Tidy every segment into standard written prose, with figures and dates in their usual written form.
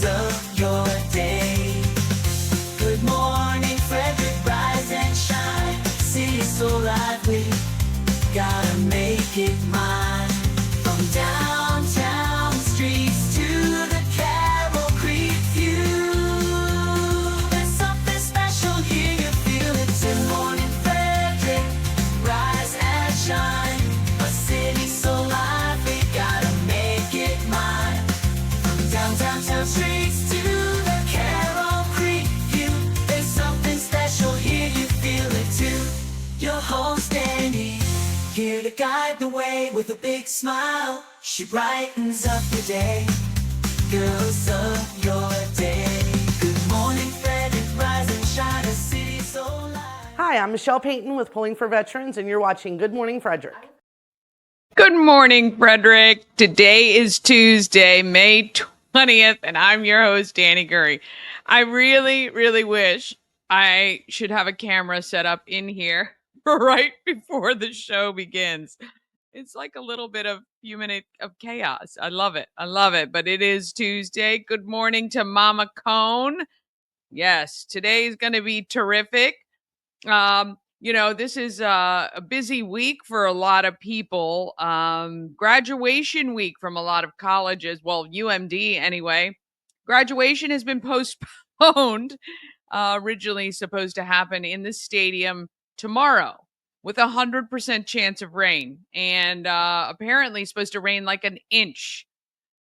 of your day. Good morning, Frederick, rise and shine. City so lively, gotta make it mine. From downtown streets to the Carroll Creek view, there's something special here, you feel it. Good morning, Frederick, rise and shine. A city so lively, gotta make it mine. From downtown streets to the Carroll Creek view, there's something special here, you feel it too. Your host Annie, here to guide the way with a big smile. She brightens up your day, girls of your day. Good morning, Frederick, rise and shine, a city so light. Hi, I'm Michelle Payton with Pulling for Veterans, and you're watching Good Morning Frederick. Good morning, Frederick. Today is Tuesday, May 20th, and I'm your host, Danny Gurry. I really, really wish I should have a camera set up in here right before the show begins. It's like a little bit of few minutes of chaos. I love it. I love it. But it is Tuesday. Good morning to Mama Cone. Yes, today's going to be terrific. This is a busy week for a lot of people. Graduation week from a lot of colleges. Well, UMD anyway. Graduation has been postponed. Originally supposed to happen in the stadium tomorrow with 100% chance of rain, and apparently supposed to rain like an inch.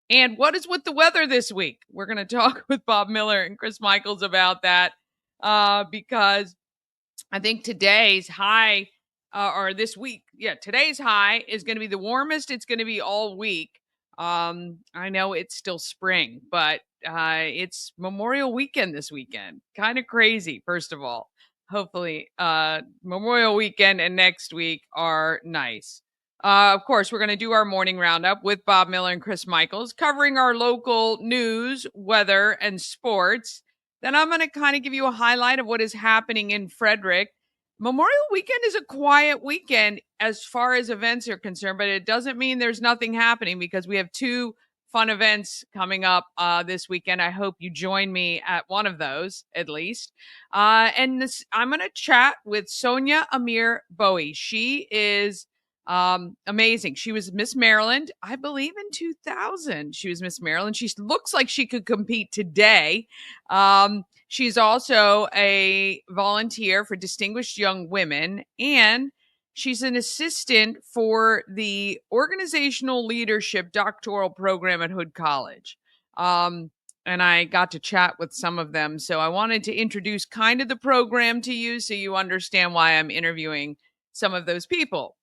And what is with the weather this week? We're going to talk with Bob Miller and Chris Michaels about that because I think today's high, or this week, today's high is going to be the warmest it's going to be all week. I know it's still spring, but it's Memorial Weekend this weekend. Kind of crazy, first of all. Hopefully, Memorial Weekend and next week are nice. Of course, we're going to do our morning roundup with Bob Miller and Chris Michaels, covering our local news, weather, and sports. Then I'm going to kind of give you a highlight of what is happening in Frederick. Memorial Weekend is a quiet weekend as far as events are concerned, but it doesn't mean there's nothing happening because we have two fun events coming up this weekend. I hope you join me at one of those, at least. I'm going to chat with Sonia, Amir, Bowie. She is amazing. She was Miss Maryland, I believe in 2000. She was Miss Maryland. She looks like she could compete today. She's also a volunteer for Distinguished Young Women, and she's an assistant for the Organizational Leadership Doctoral program at Hood College. And I got to chat with some of them. So I wanted to introduce kind of the program to you so you understand why I'm interviewing some of those people.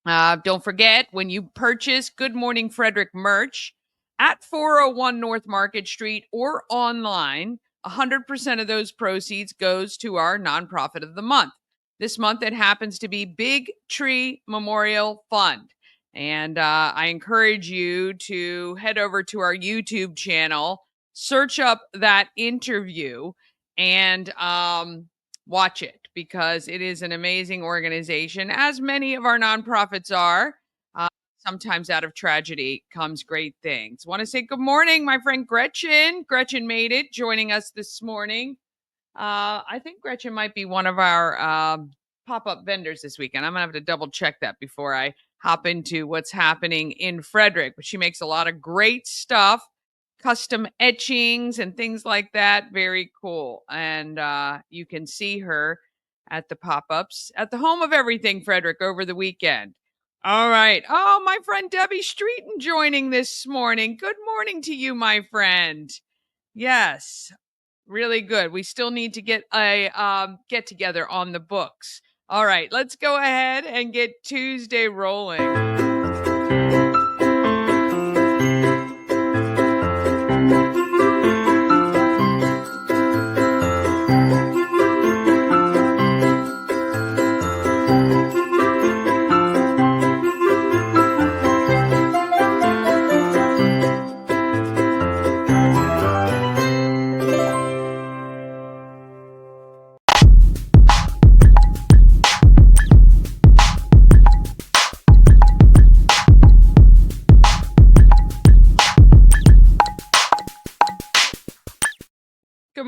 Don't forget, when you purchase Good Morning Frederick merch at 401 North Market Street or online, 100% of those proceeds goes to our nonprofit of the month. This month, it happens to be Big Tree Memorial Fund. And I encourage you to head over to our YouTube channel, search up that interview, and watch it because it is an amazing organization, as many of our nonprofits are. Sometimes out of tragedy comes great things. Want to say good morning, my friend Gretchen. Gretchen made it, joining us this morning. I think Gretchen might be one of our pop-up vendors this weekend. I'm going to have to double check that before I hop into what's happening in Frederick. But she makes a lot of great stuff, custom etchings and things like that. Very cool. And you can see her at the pop-ups at the Home of Everything, Frederick, over the weekend. All right. Oh, my friend Debbie Streeton joining this morning. Good morning to you, my friend. Yes, really good. We still need to get a get together on the books. All right, let's go ahead and get Tuesday rolling.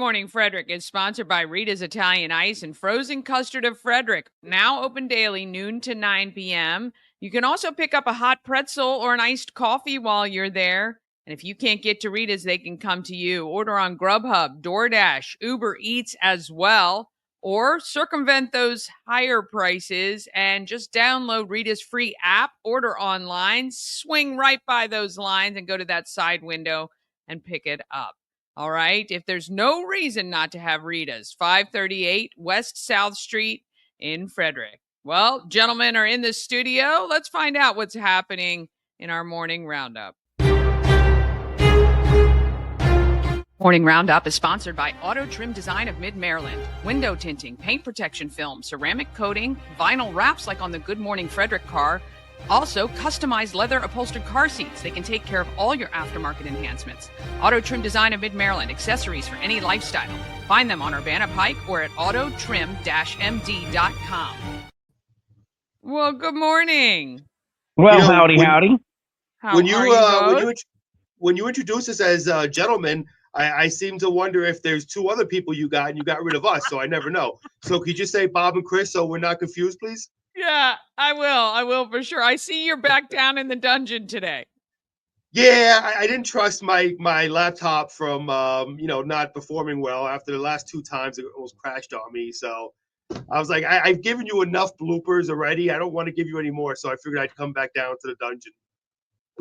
Morning Frederick is sponsored by Rita's Italian Ice and Frozen Custard of Frederick, now open daily, noon to 9 p.m. You can also pick up a hot pretzel or an iced coffee while you're there. And if you can't get to Rita's, they can come to you. Order on Grubhub, DoorDash, Uber Eats as well, or circumvent those higher prices and just download Rita's free app, order online, swing right by those lines and go to that side window and pick it up. All right. If there's no reason not to have Rita's, 538 West South Street in Frederick. Well, gentlemen are in the studio. Let's find out what's happening in our morning roundup. Morning Roundup is sponsored by Auto Trim Design of Mid-Maryland. Window tinting, paint protection film, ceramic coating, vinyl wraps like on the Good Morning Frederick car. Also, customized leather upholstered car seats. They can take care of all your aftermarket enhancements. Auto Trim Design of Mid-Maryland, accessories for any lifestyle. Find them on Urbana Pike or at autotrim-md.com. Well, good morning. Well, howdy. How are you both? When you introduce us as gentlemen, I seem to wonder if there's two other people you got and you got rid of us, so I never know. So could you say Bob and Chris so we're not confused, please? Yeah, I will. I will for sure. I see you're back down in the dungeon today. Yeah, I didn't trust my laptop from not performing well after the last two times it almost crashed on me. So I was like, I've given you enough bloopers already. I don't want to give you any more. So I figured I'd come back down to the dungeon.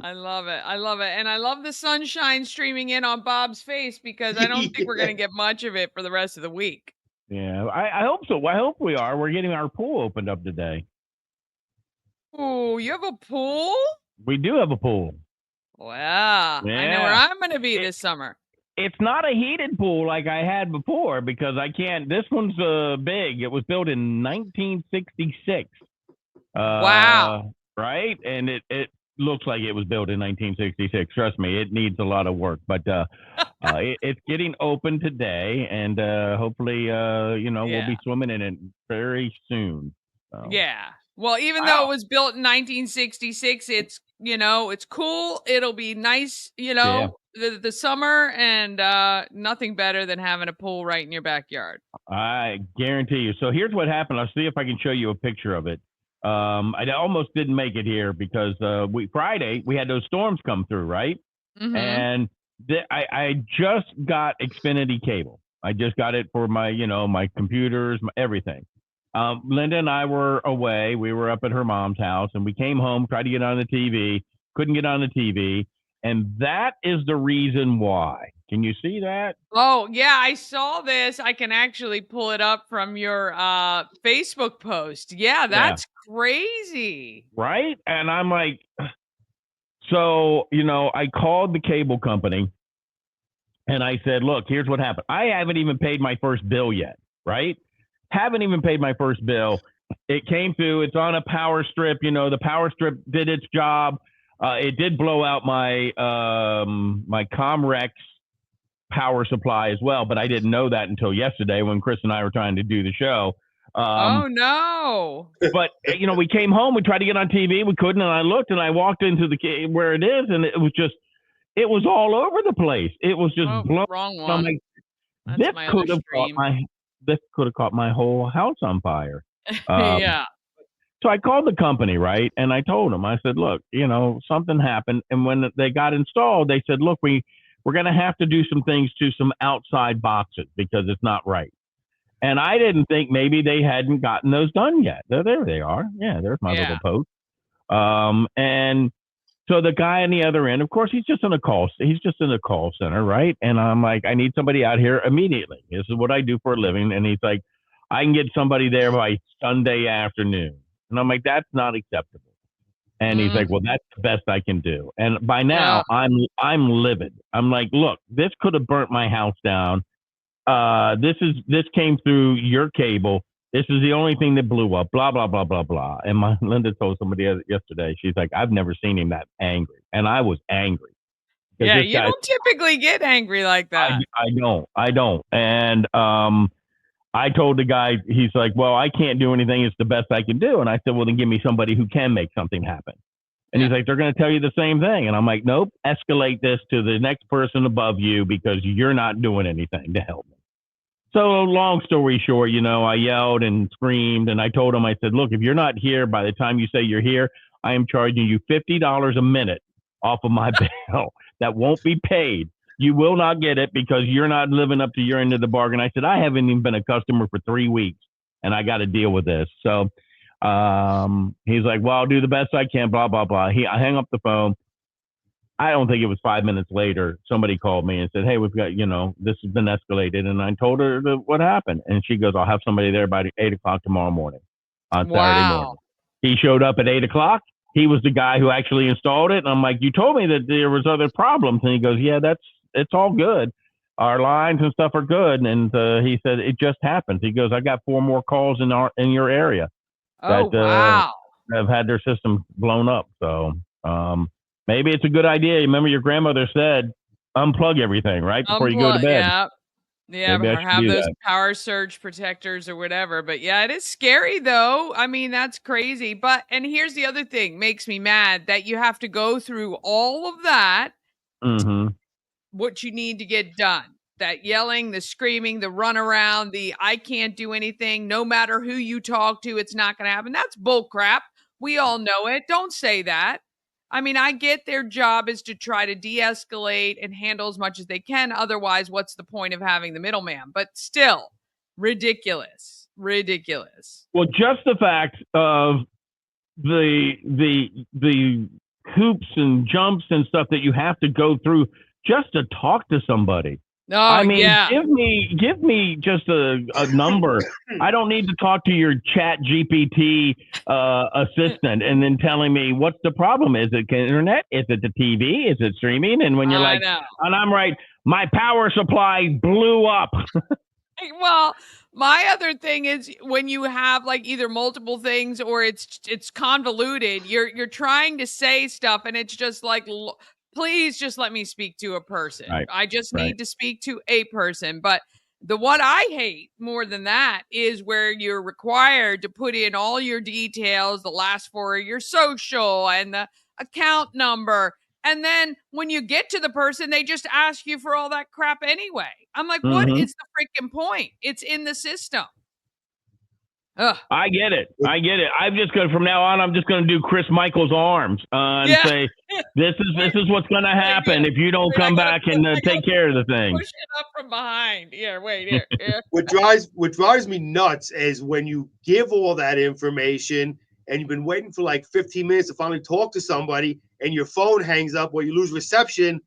I love it. I love it. And I love the sunshine streaming in on Bob's face because I don't think we're going to get much of it for the rest of the week. Yeah, I hope so. I hope we are. We're getting our pool opened up today. Ooh, you have a pool? We do have a pool. Well, I know where I'm going to be this summer. It's not a heated pool like I had before because I can't. This one's big. It was built in 1966. Wow. Right? And it looks like it was built in 1966. Trust me, it needs a lot of work. But it's getting open today, and hopefully, we'll be swimming in it very soon. So. Yeah. Well, even though it was built in 1966, it's cool. It'll be nice, the summer, and nothing better than having a pool right in your backyard. I guarantee you. So here's what happened. I'll see if I can show you a picture of it. I almost didn't make it here because Friday we had those storms come through, right? Mm-hmm. And I just got Xfinity cable. I just got it for my, my computers, everything. Linda and I were away. We were up at her mom's house, and we came home, tried to get on the TV, couldn't get on the TV, and that is the reason why. Can you see that? Oh, yeah, I saw this. I can actually pull it up from your Facebook post. Yeah, that's crazy. Right? And I'm like, so, I called the cable company, and I said, look, here's what happened. I haven't even paid my first bill yet, right? Haven't even paid my first bill. It came through. It's on a power strip. The power strip did its job. It did blow out my my Comrex power supply as well, but I didn't know that until yesterday when Chris and I were trying to do the show. Oh, no. But, we came home. We tried to get on TV. We couldn't. And I looked and I walked into where it is, and it was all over the place. It was just blown. Wrong one. Like, That's my other stream. This could have caught my whole house on fire. Yeah. So I called the company, right? And I told them, I said, look, something happened. And when they got installed, they said, look, we're going to have to do some things to some outside boxes because it's not right. And I didn't think maybe they hadn't gotten those done yet. There they are. Yeah, there's my little post. And so the guy on the other end, of course, he's just in a call center, right? And I'm like, I need somebody out here immediately. This is what I do for a living. And he's like, I can get somebody there by Sunday afternoon. And I'm like, that's not acceptable. And he's like, well, that's the best I can do. And by now I'm livid. I'm like, look, this could have burnt my house down. This came through your cable. This is the only thing that blew up, blah, blah, blah, blah, blah. And Linda told somebody yesterday, she's like, I've never seen him that angry. And I was angry. Yeah, you don't typically get angry like that. I don't. And I told the guy, he's like, well, I can't do anything. It's the best I can do. And I said, well, then give me somebody who can make something happen. And he's like, they're going to tell you the same thing. And I'm like, nope, escalate this to the next person above you because you're not doing anything to help me. So long story short, I yelled and screamed, and I told him, I said, look, if you're not here by the time you say you're here, I am charging you $50 a minute off of my bill. That won't be paid. You will not get it because you're not living up to your end of the bargain. I said, I haven't even been a customer for 3 weeks, and I got to deal with this. So he's like, well, I'll do the best I can, blah, blah, blah. I hang up the phone. I don't think it was 5 minutes later, somebody called me and said, hey, we've got, this has been escalated. And I told her what happened. And she goes, I'll have somebody there by 8 o'clock tomorrow morning on Saturday morning. He showed up at 8 o'clock. He was the guy who actually installed it. And I'm like, you told me that there was other problems. And he goes, yeah, it's all good. Our lines and stuff are good. And he said, it just happened. He goes, I got 4 more calls in your area that have had their system blown up. So, maybe it's a good idea. Remember your grandmother said, unplug everything, right? Before you go to bed. Yeah, or have those power surge protectors or whatever. But yeah, it is scary though. I mean, that's crazy. And here's the other thing, makes me mad that you have to go through all of that. Mm-hmm. What you need to get done. That yelling, the screaming, the runaround, the I can't do anything. No matter who you talk to, it's not going to happen. That's bull crap. We all know it. Don't say that. I mean, I get their job is to try to de-escalate and handle as much as they can. Otherwise, what's the point of having the middleman? But still, ridiculous. Well, just the fact of the hoops and jumps and stuff that you have to go through just to talk to somebody. Oh, I mean, give me just a number. I don't need to talk to your chat GPT assistant and then telling me what's the problem. Is it internet? Is it the TV? Is it streaming? And when you're like, and I'm right, my power supply blew up. Well, my other thing is when you have like either multiple things or it's convoluted, you're trying to say stuff and it's just like, please just let me speak to a person. Right. I just need to speak to a person. But what I hate more than that is where you're required to put in all your details, the last 4 of your social and the account number. And then when you get to the person, they just ask you for all that crap anyway. I'm like, what is the freaking point? It's in the system. Ugh. I get it. I'm just going from now on. I'm just going to do Chris Michael's arms and say, "This is what's going to happen if you don't come back and take care of the thing." Push it up from behind. Here, wait here. What drives me nuts is when you give all that information and you've been waiting for like 15 minutes to finally talk to somebody, and your phone hangs up or you lose reception.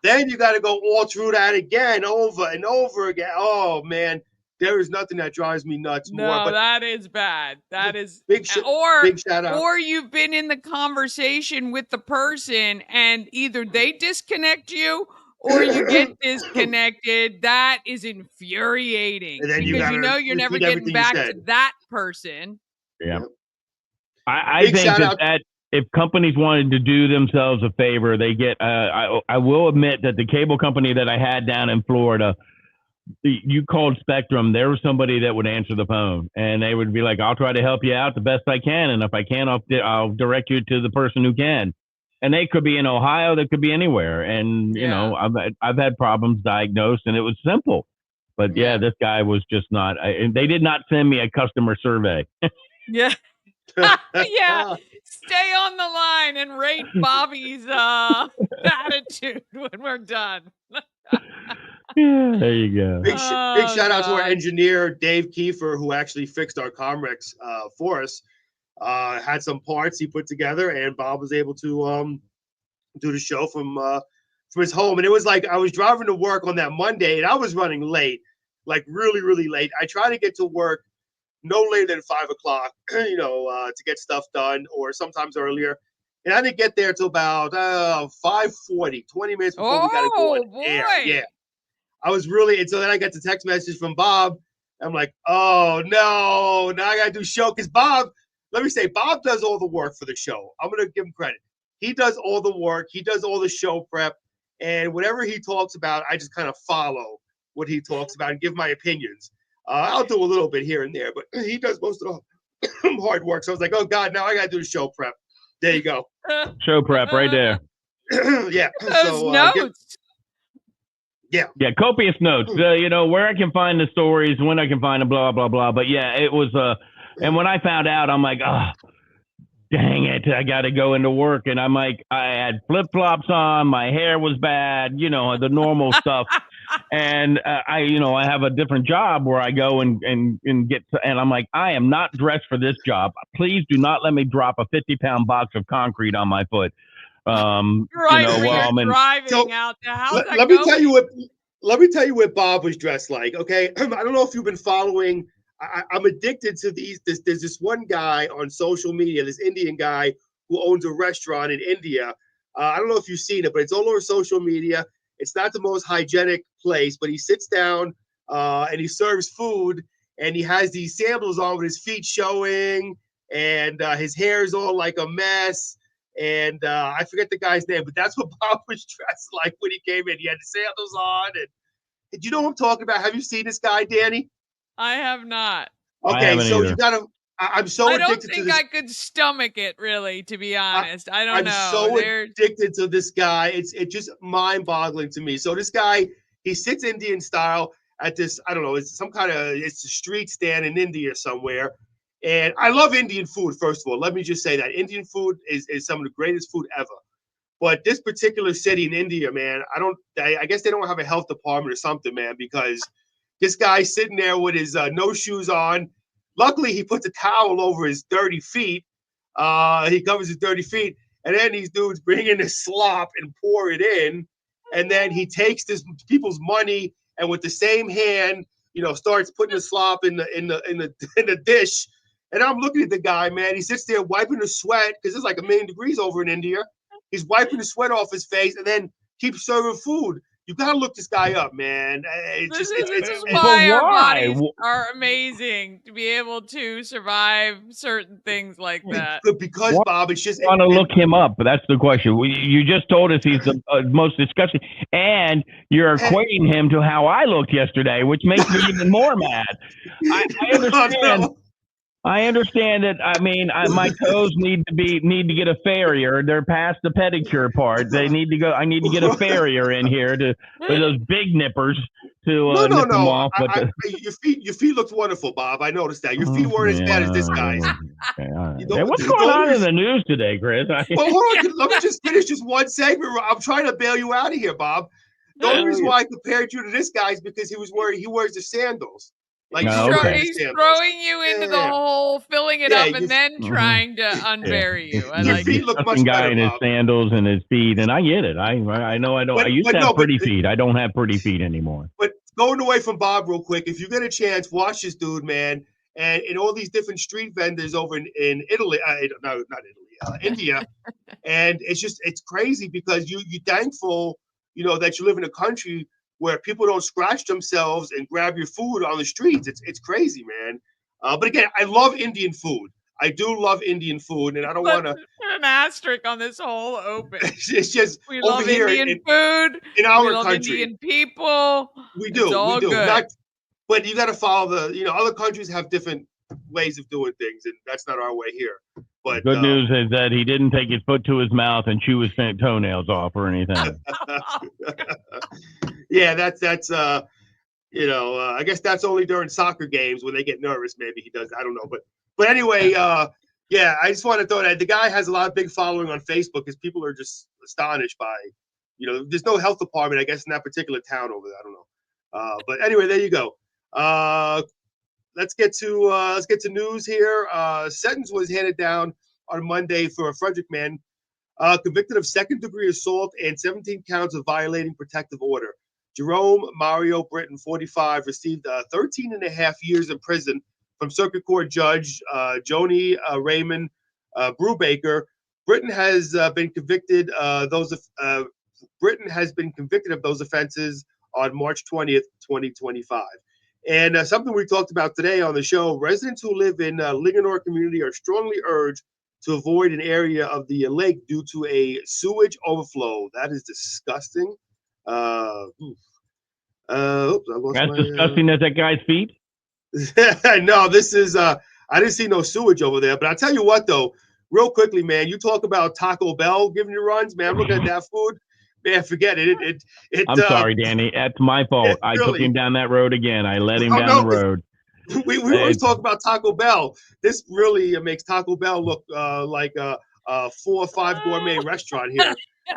Then you got to go all through that again, over and over again. Oh man. There is nothing that drives me nuts more. No, that is bad. That is big shout out. Or you've been in the conversation with the person and either they disconnect you or you get disconnected. That is infuriating because you're never getting back to that person. Yeah. I think that if companies wanted to do themselves a favor, they get. I will admit that the cable company that I had down in Florida. You called Spectrum, there was somebody that would answer the phone and they would be like, I'll try to help you out the best I can. And if I can, I'll direct you to the person who can. And they could be in Ohio, they could be anywhere. And, I've had problems diagnosed and it was simple. But this guy was just not, they did not send me a customer survey. Yeah. Yeah. Stay on the line and rate Bobby's attitude when we're done. Yeah, there you go. Big shout out to our engineer, Dave Kiefer, who actually fixed our Comrex for us. Had some parts he put together, and Bob was able to do the show from his home. And it was like I was driving to work on that Monday, and I was running late, like really, really late. I try to get to work no later than 5 o'clock, to get stuff done, or sometimes earlier. And I didn't get there till about 5:40, 20 minutes before we got to go on air. Yeah. I was really, and so then I got the text message from Bob. I'm like, oh no, now I got to do show. Because Bob does all the work for the show. I'm going to give him credit. He does all the work. He does all the show prep. And whatever he talks about, I just kind of follow what he talks about and give my opinions. I'll do a little bit here and there, but he does most of the hard work. So I was like, oh God, now I got to do the show prep. There you go. Show prep right there. Yeah. Those notes. Yeah, copious notes. Where I can find the stories, when I can find them, blah blah blah. But yeah, it was. And when I found out, I'm like, oh, dang it, I got to go into work, and I'm like, I had flip flops on, my hair was bad, the normal stuff. And I have a different job where I go and get to, and I'm like, I am not dressed for this job. Please do not let me drop a 50-pound box of concrete on my foot. Right, when while I'm you're in. driving So, out there. How's that let me going? tell you what. Let me tell you what Bob was dressed like. Okay, I don't know if you've been following. I'm addicted to these. There's this one guy on social media, this Indian guy who owns a restaurant in India. I don't know if you've seen it, but it's all over social media. It's not the most hygienic place, but he sits down and he serves food, and he has these sandals on with his feet showing, and his hair is all like a mess. And I forget the guy's name, but that's what Bob was dressed like when he came in. He had the sandals on, and you know what I'm talking about? Have you seen this guy, Danny? I have not. I Okay, haven't so either. you gotta. I'm so I don't addicted to think this. I could stomach it, really, to be honest. I don't I'm know. so addicted to this guy. It's just mind-boggling to me. So this guy, he sits Indian style at this. I don't know. It's some kind of. It's a street stand in India somewhere. And I love Indian food. First of all, let me just say that Indian food is some of the greatest food ever. But this particular city in India, man, I guess they don't have a health department or something, man, because this guy's sitting there with his no shoes on. Luckily, he puts a towel over his dirty feet. He covers his dirty feet. And then these dudes bring in the slop and pour it in. And then he takes this people's money and with the same hand, starts putting the slop in the dish. And I'm looking at the guy, man. He sits there wiping the sweat because it's like 1,000,000 degrees over in India. He's wiping the sweat off his face and then keeps serving food. You gotta look this guy up, man. This is But why our why? bodies are amazing to be able to survive certain things like that. Because Why Bob, it's just want to look him up? But that's the question. You just told us he's the most disgusting, and you're equating him to how I looked yesterday, which makes me even more mad. I understand. No. I understand that. I mean, my toes need to get a farrier. They're past the pedicure part. They need to go. I need to get a farrier in here for those big nippers to nip them off. But your feet looked wonderful, Bob. I noticed that your feet weren't as bad as this guy's. Okay, all right. Hey, what's going on in the news today, Chris? Well, hold on. Let me just finish this one segment. I'm trying to bail you out of here, Bob. The only reason why I compared you to this guy is because he wears the sandals. Like He's throwing you into the whole, filling it up, and then trying to unbury you. Your feet look much guy better, in his Bob. sandals and his feet, and I get it. I know I don't. I used to have pretty feet. I don't have pretty feet anymore. But going away from Bob real quick, if you get a chance, watch this dude, man. And in all these different street vendors over in Italy, no, not Italy, India, and it's crazy because you're thankful, that you live in a country where people don't scratch themselves and grab your food on the streets. It's crazy, man. But again, I love Indian food. I do love Indian food, and I don't want to put an asterisk on this whole open. It's just we over love here Indian food in our we love country. Indian people. We do. Good. But you got to follow other countries have different ways of doing things, and that's not our way here. But good news is that he didn't take his foot to his mouth and chew his toenails off or anything. Yeah, that's I guess that's only during soccer games when they get nervous. Maybe he does. I don't know, but anyway, yeah, I just want to throw that the guy has a lot of big following on Facebook because people are just astonished by, there's no health department, I guess, in that particular town over there. I don't know, but anyway, there you go. Let's get to news here. Sentence was handed down on Monday for a Frederick man convicted of second-degree assault and 17 counts of violating protective order. Jerome Mario Britton, 45, received 13 and a half years in prison from Circuit Court Judge Joni Raymond Brubaker. Britton has been convicted. Britton has been convicted of those offenses on March 20th, 2025. And something we talked about today on the show: residents who live in Linganore community are strongly urged to avoid an area of the lake due to a sewage overflow. That is disgusting. Oops, I lost That's disgusting as that guy's feet. No, this is I didn't see no sewage over there. But I'll tell you what, though, real quickly, man, you talk about Taco Bell giving you runs, man. I'm looking at that food. Man, forget it. I'm sorry, Danny. That's my fault. I took really. him down that road again. I led him Oh down the no, road. we always talk about Taco Bell. This really makes Taco Bell look like a 4 or 5 gourmet restaurant here.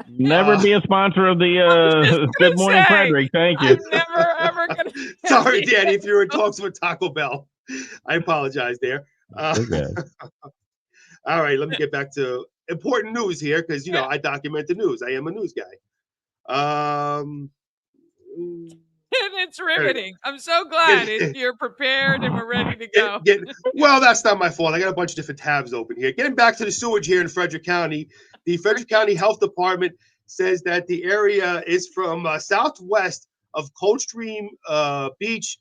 Never be a sponsor of the Good Morning Frederick. Thank you. I'm never ever gonna. Sorry, Danny, if you're in talks with Taco Bell. I apologize there. Okay. All right, let me get back to important news here because I document the news. I am a news guy. It's riveting. I'm so glad you're prepared and we're ready to go. Well, that's not my fault. I got a bunch of different tabs open here. Getting back to the sewage here in Frederick County, the Frederick County Health Department says that the area is from southwest of Coldstream Beach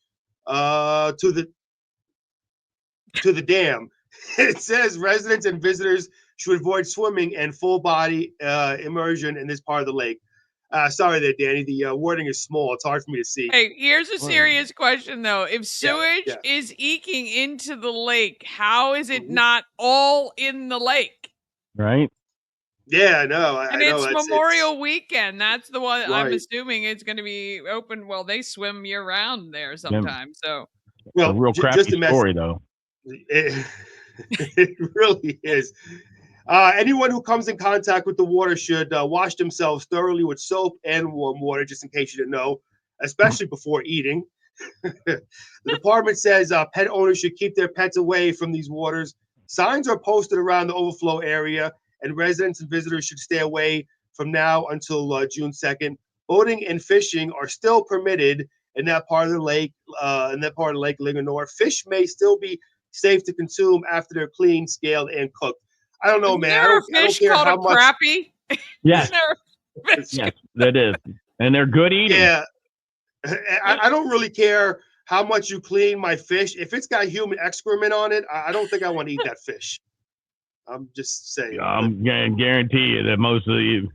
to the dam. It says residents and visitors should avoid swimming and full body immersion in this part of the lake. Sorry there, Danny. The wording is small. It's hard for me to see. Hey, here's a serious question though. If sewage yeah. is eking into the lake, how is it Mhm. not all in the lake? Right? Yeah, no, I And know. it's Memorial Weekend. That's the one I'm Right. assuming it's going to be open. Well, they swim year round there sometimes. So, A Well, real just crappy a mess. story, though. It really is. Anyone who comes in contact with the water should wash themselves thoroughly with soap and warm water, just in case you didn't know, especially before eating. The department says pet owners should keep their pets away from these waters. Signs are posted around the overflow area, and residents and visitors should stay away from now until June 2nd. Boating and fishing are still permitted in that part of the lake, Lake Linganore. Fish may still be safe to consume after they're cleaned, scaled, and cooked. I don't know, isn't man. there a I don't fish care called how a much. crappie? Yes. Isn't there a fish? Yes, that is. And they're good eating. Yeah, I don't really care how much you clean my fish. If it's got human excrement on it, I don't think I want to eat that fish. I'm just saying. I'm gonna guarantee you that most of you,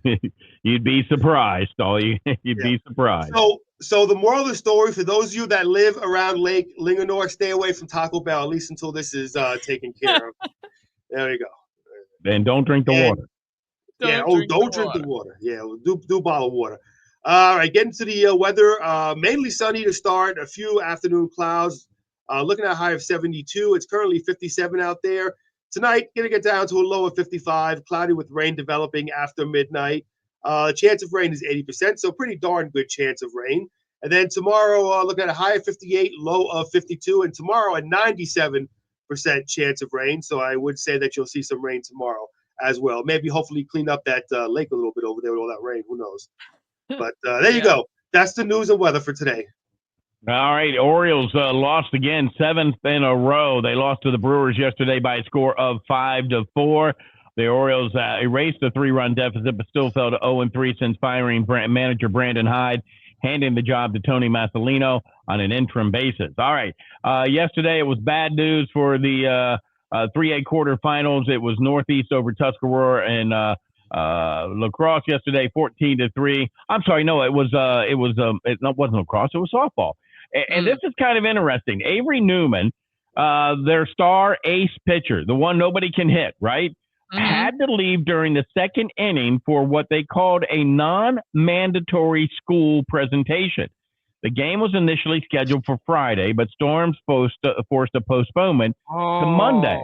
you'd be surprised. You'd be surprised. So the moral of the story for those of you that live around Lake Linganore, stay away from Taco Bell at least until this is taken care of. There you go. And don't drink the water. Don't drink the water. Yeah, do bottle water. All right, getting to the weather. Mainly sunny to start. A few afternoon clouds. Looking at a high of 72. It's currently 57 out there. Tonight, gonna get down to a low of 55. Cloudy with rain developing after midnight. Chance of rain is 80%, so pretty darn good chance of rain. And then tomorrow, looking at a high of 58, low of 52, and tomorrow a 97% chance of rain. So I would say that you'll see some rain tomorrow as well. Maybe hopefully clean up that lake a little bit over there with all that rain. Who knows? But there you go. That's the news and weather for today. All right, Orioles lost again, 7th in a row. They lost to the Brewers yesterday by a score of 5-4. The Orioles erased a 3-run deficit, but still fell to 0-3 since firing manager Brandon Hyde, handing the job to Tony Masalino on an interim basis. All right, yesterday it was bad news for the 3A quarterfinals. It was Northeast over Tuscarora and lacrosse yesterday, 14-3. I'm sorry, no, it wasn't lacrosse, it was softball. And this is kind of interesting. Avery Newman, their star ace pitcher, the one nobody can hit, right? Had to leave during the second inning for what they called a non-mandatory school presentation. The game was initially scheduled for Friday, but storms forced a postponement to Monday.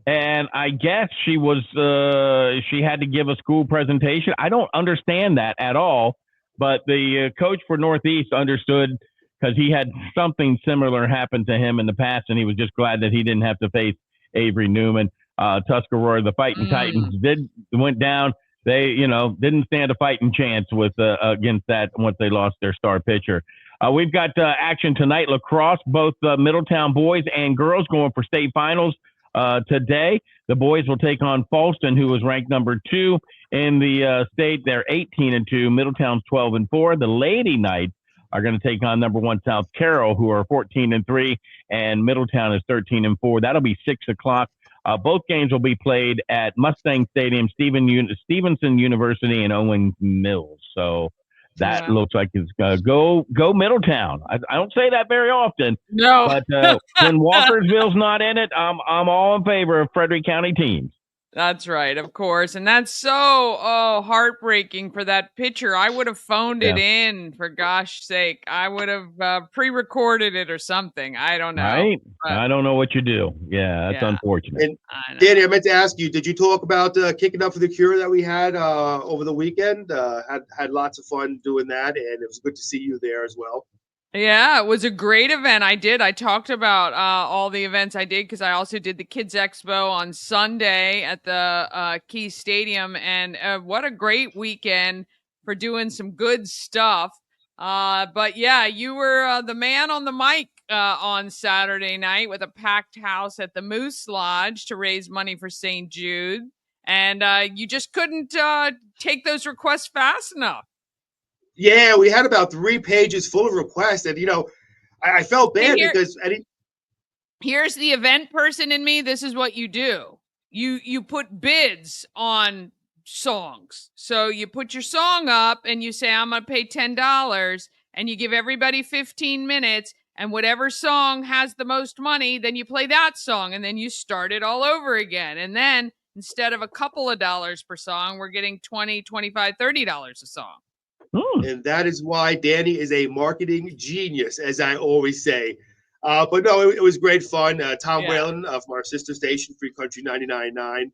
And I guess she had to give a school presentation. I don't understand that at all, but the coach for Northeast understood because he had something similar happen to him in the past, and he was just glad that he didn't have to face Avery Newman. Tuscarora, the Fighting Titans, went down. They, didn't stand a fighting chance with against that once they lost their star pitcher. We've got action tonight, lacrosse, both Middletown boys and girls going for state finals today. The boys will take on Falston, who was ranked number 2 in the state. They're 18-2. Middletown's 12-4. The Lady Knights are going to take on number 1 South Carroll, who are 14-3, and Middletown is 13-4. That'll be 6 o'clock. Both games will be played at Mustang Stadium, Stevenson University, and Owen Mills. So that looks like it's go Middletown. I don't say that very often. No, but when Walkersville's not in it, I'm all in favor of Frederick County teams. That's right, of course. And that's so heartbreaking for that pitcher. I would have phoned Yeah. it in for gosh sake. I would have pre-recorded it or something. I don't know. Right? But I don't know what you do. Yeah, that's yeah, unfortunate. And I know. Danny, I meant to ask you, did you talk about kicking up for the cure that we had over the weekend? Had lots of fun doing that, and it was good to see you there as well. Yeah, it was a great event. I did. I talked about all the events I did because I also did the Kids Expo on Sunday at the Key Stadium, and what a great weekend for doing some good stuff. But yeah, you were the man on the mic on Saturday night with a packed house at the Moose Lodge to raise money for St. Jude, and you just couldn't take those requests fast enough. Yeah, we had about 3 pages full of requests, and I felt See, bad because here's the event person in me. This is what you do. You put bids on songs. So you put your song up and you say, I'm gonna pay $10, and you give everybody 15 minutes, and whatever song has the most money, then you play that song, and then you start it all over again. And then instead of a couple of dollars per song, we're getting 20, 25, $30 a song. and that is why Danny is a marketing genius, as I always say. But no, it was great fun. Tom Yeah. Whalen from our sister station, Free Country 99.9,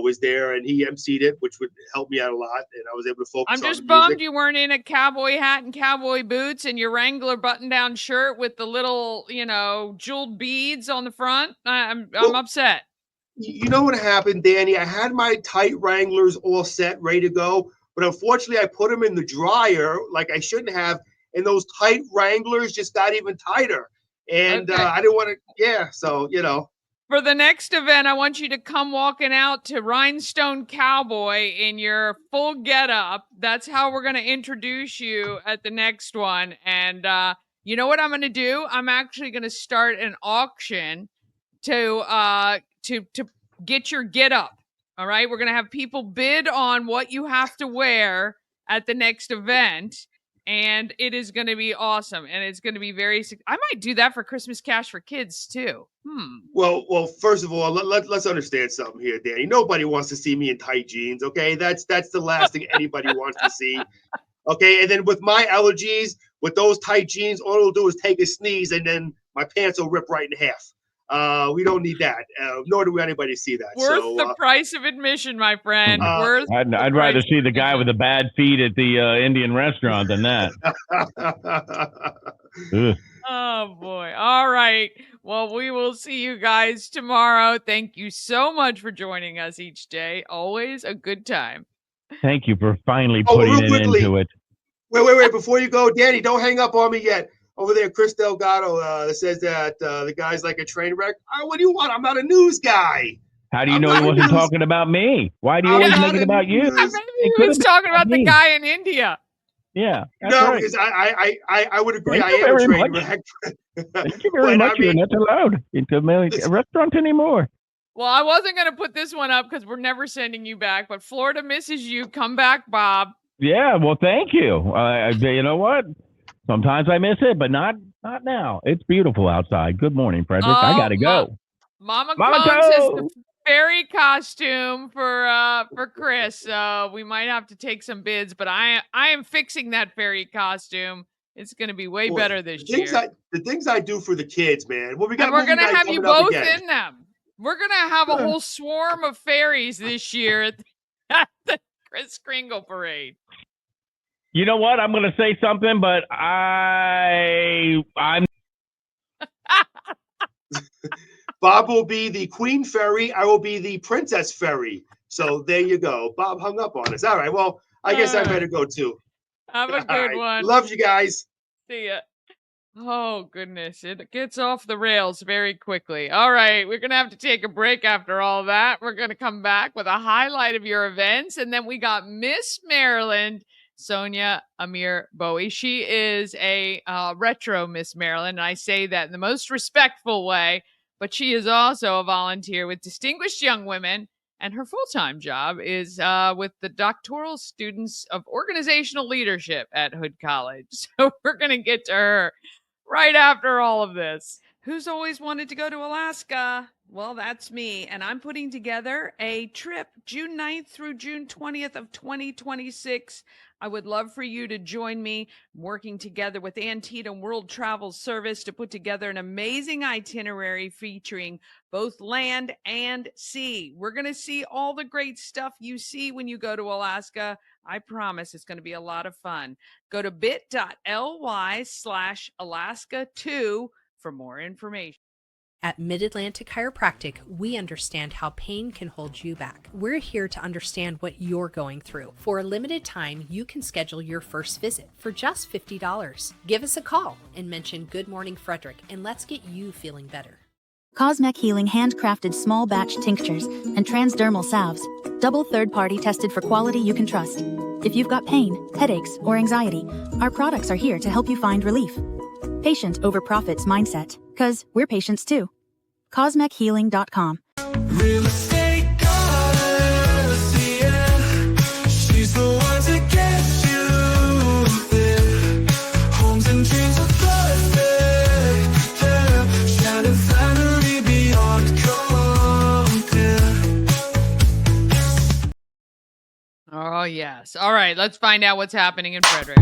was there, and he emceed it, which would help me out a lot, and I was able to focus I'm on the just music. bummed you weren't in a cowboy hat and cowboy boots and your Wrangler button-down shirt with the little, jeweled beads on the front. I'm Well, upset. you know what happened, Danny? I had my tight Wranglers all set, ready to go, but unfortunately, I put them in the dryer like I shouldn't have, and those tight Wranglers just got even tighter. And Okay. I didn't want to, yeah. So For the next event, I want you to come walking out to Rhinestone Cowboy in your full getup. That's how we're going to introduce you at the next one. And you know what I'm going to do? I'm actually going to start an auction to get your get up. All right, we're gonna have people bid on what you have to wear at the next event, and it is going to be awesome, and it's going to be I might do that for Christmas Cash for Kids too. well. First of all, let's understand something here, Danny. Nobody wants to see me in tight jeans. Okay, that's the last thing anybody wants to see. Okay, and then with my allergies, with those tight jeans, all it'll do is take a sneeze, and then my pants will rip right in half. We don't need that, nor do we want anybody to see that. Worth So, the price of admission, my friend. uh, Worth the I'd price rather see of the guy with admission. the bad feet at the Indian restaurant than that. Ugh. Oh boy. All right. Well, we will see you guys tomorrow. Thank you so much for joining us each day. Always a good time. Thank you for finally oh, putting real an end quickly, to it. wait, before you go, Danny, don't hang up on me yet. Over there, Chris Delgado says that the guy's like a train wreck. What do you want? I'm not a news guy. How do you I'm know he not a wasn't news. talking about me? Why do you I'm always not make it a about you? news. Maybe It he could was have been talking about about the me. guy in India. Yeah, that's No, right. because I would agree. Thank I you am a very train much. wreck. Thank you very But much. I You're mean, not allowed into a restaurant anymore. Well, I wasn't going to put this one up because we're never sending you back, but Florida misses you. Come back, Bob. Yeah, well, thank you. You know what? Sometimes I miss it, but not now. It's beautiful outside. Good morning, Frederick. I Oh, gotta go. Mama Mama Cone says the Toe. fairy costume for Chris. We might have to take some bids, but I am fixing that fairy costume. It's going to be way boy, better this year. the things I do for the kids, man. Well, we And got we're movie going to night have you coming up both again. in them. We're going to have a whole swarm of fairies this year at the Kris Kringle parade. You know what? I'm gonna say something, but I'm Bob will be the Queen Fairy. I will be the Princess Fairy. So there you go. Bob hung up on us. All right. Well, I guess I better go too. Have a All good right. one. Love you guys. See ya. Oh, goodness. It gets off the rails very quickly. All right. We're going to have to take a break after all that. We're going to come back with a highlight of your events. And then we got Miss Maryland, Sonia, Amir, Bowie. She is a retro Miss Maryland. And I say that in the most respectful way. But she is also a volunteer with Distinguished Young Women. And her full time job is with the Doctoral Students of Organizational Leadership at Hood College. So we're going to get to her right after all of this. Who's always wanted to go to Alaska? Well, that's me. And I'm putting together a trip June 9th through June 20th of 2026. I would love for you to join me. I'm working together with Antietam World Travel Service to put together an amazing itinerary featuring both land and sea. We're going to see all the great stuff you see when you go to Alaska. I promise it's going to be a lot of fun. Go to bit.ly/Alaska2 for more information. At Mid-Atlantic Chiropractic, we understand how pain can hold you back. We're here to understand what you're going through. For a limited time, you can schedule your first visit for just $50. Give us a call and mention Good Morning Frederick, and let's get you feeling better. Cosmec Healing handcrafted small batch tinctures and transdermal salves, double third-party tested for quality you can trust. If you've got pain, headaches, or anxiety, our products are here to help you find relief. Patient over profits mindset, 'cause we're patients too. CosmecHealing.com. Real estate goddess, yeah. She's the one to get you there. Homes and dreams are perfect, yeah. Shattered family beyond compare. Oh, yes. All right, let's find out what's happening in Frederick.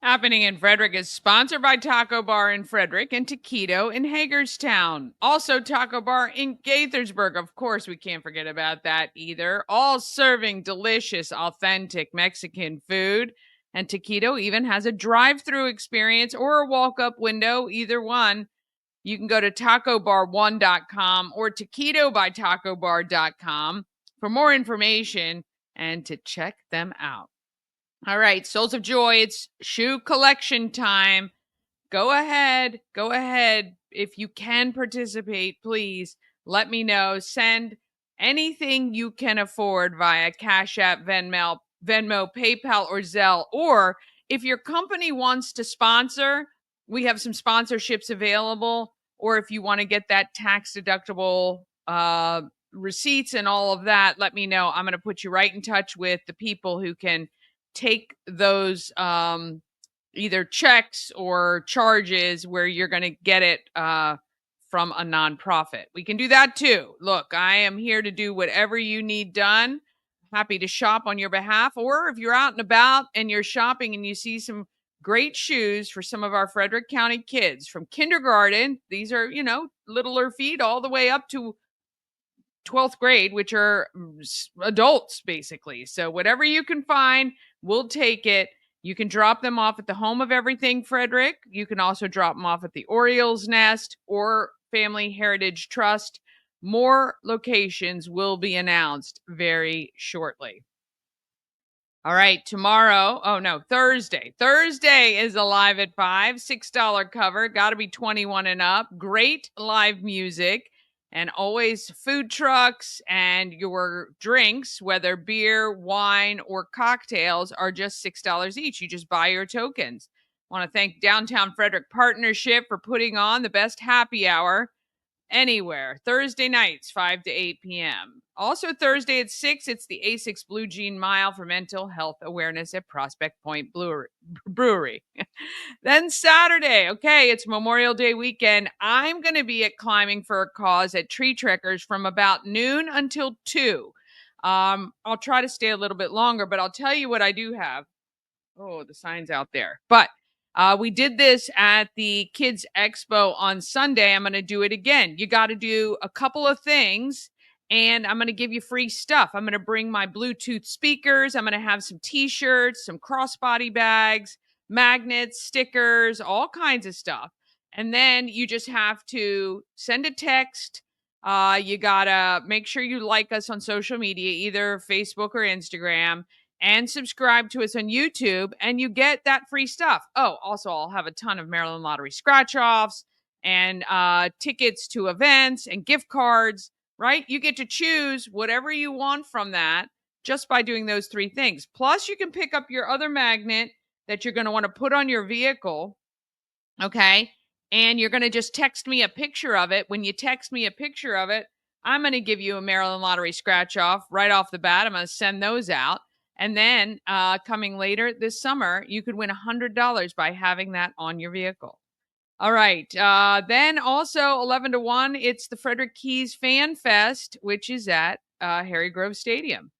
Happening in Frederick is sponsored by Taco Bar in Frederick and Taquito in Hagerstown. Also, Taco Bar in Gaithersburg. Of course, we can't forget about that either. All serving delicious, authentic Mexican food. And Taquito even has a drive-through experience or a walk-up window, either one. You can go to tacobar1.com or taquitobytacobar.com for more information and to check them out. All right, Souls of Joy, it's shoe collection time. Go ahead. If you can participate, please let me know. Send anything you can afford via Cash App, Venmo, PayPal, or Zelle. Or if your company wants to sponsor, we have some sponsorships available. Or if you want to get that tax deductible receipts and all of that, let me know. I'm going to put you right in touch with the people who can take those either checks or charges where you're going to get it from a nonprofit. We can do that too. Look, I am here to do whatever you need done. Happy to shop on your behalf. Or if you're out and about and you're shopping and you see some great shoes for some of our Frederick County kids from kindergarten, these are, littler feet, all the way up to 12th grade, which are adults basically. So whatever you can find, we'll take it. You can drop them off at the Home of Everything Frederick. You can also drop them off at the Orioles Nest or Family Heritage Trust. More locations will be announced very shortly. All right, Thursday. Thursday is Alive at 5, $6 cover. Got to be 21 and up. Great live music. And always food trucks and your drinks, whether beer, wine, or cocktails, are just $6 each. You just buy your tokens. I want to thank Downtown Frederick Partnership for putting on the best happy hour anywhere. Thursday nights, 5 to 8 p.m. Also Thursday at 6, it's the A6 Blue Jean Mile for mental health awareness at Prospect Point Brewery. Then Saturday, it's Memorial Day weekend. I'm going to be at Climbing for a Cause at Tree Trekkers from about noon until 2. I'll try to stay a little bit longer, but I'll tell you what I do have. Oh, the sign's out there. But we did this at the Kids Expo on Sunday. I'm going to do it again. You got to do a couple of things, and I'm going to give you free stuff. I'm going to bring my Bluetooth speakers. I'm going to have some T-shirts, some crossbody bags, magnets, stickers, all kinds of stuff. And then you just have to send a text. You got to make sure you like us on social media, either Facebook or Instagram, and subscribe to us on YouTube, and you get that free stuff. Oh, also, I'll have a ton of Maryland Lottery scratch-offs and tickets to events and gift cards, right? You get to choose whatever you want from that just by doing those 3 things. Plus, you can pick up your other magnet that you're going to want to put on your vehicle, okay? and you're going to just text me a picture of it. When you text me a picture of it, I'm going to give you a Maryland Lottery scratch off right off the bat. I'm going to send those out. And then coming later this summer, you could win $100 by having that on your vehicle. All right. Then also 11 to 1, it's the Frederick Keys Fan Fest, which is at Harry Grove Stadium.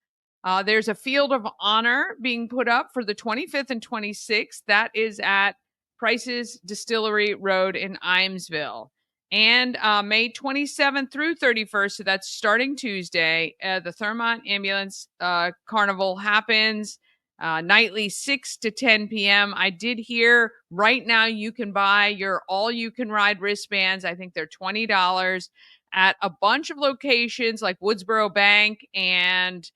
There's a field of honor being put up for the 25th and 26th. That is at Price's Distillery Road in Imesville. And May 27th through 31st, so that's starting Tuesday, the Thermont Ambulance Carnival happens nightly, 6 to 10 p.m. I did hear right now you can buy your all-you-can-ride wristbands. I think they're $20 at a bunch of locations like Woodsboro Bank and